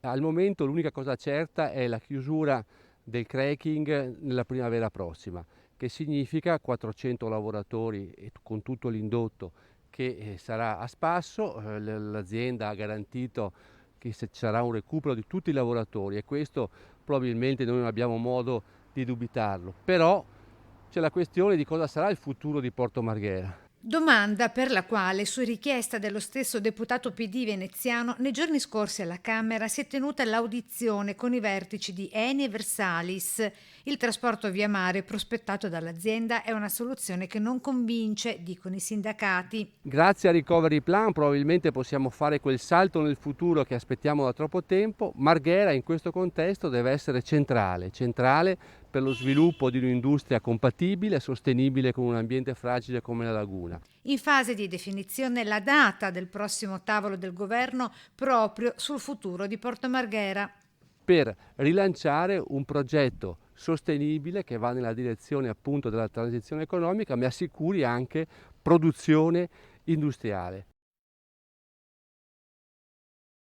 Al momento l'unica cosa certa è la chiusura del cracking nella primavera prossima, che significa 400 lavoratori e con tutto l'indotto che sarà a spasso. L'azienda ha garantito che ci sarà un recupero di tutti i lavoratori e questo probabilmente noi non abbiamo modo di dubitarlo. Però c'è la questione di cosa sarà il futuro di Porto Marghera. Domanda per la quale, su richiesta dello stesso deputato PD veneziano, nei giorni scorsi alla Camera si è tenuta l'audizione con i vertici di Eni e Versalis. Il trasporto via mare prospettato dall'azienda è una soluzione che non convince, dicono i sindacati. Grazie al Recovery Plan probabilmente possiamo fare quel salto nel futuro che aspettiamo da troppo tempo. Marghera in questo contesto deve essere centrale per lo sviluppo di un'industria compatibile e sostenibile con un ambiente fragile come la laguna, In fase di definizione la data del prossimo tavolo del governo proprio sul futuro di Porto Marghera. per rilanciare un progetto sostenibile che va nella direzione appunto della transizione economica, ma assicuri anche produzione industriale.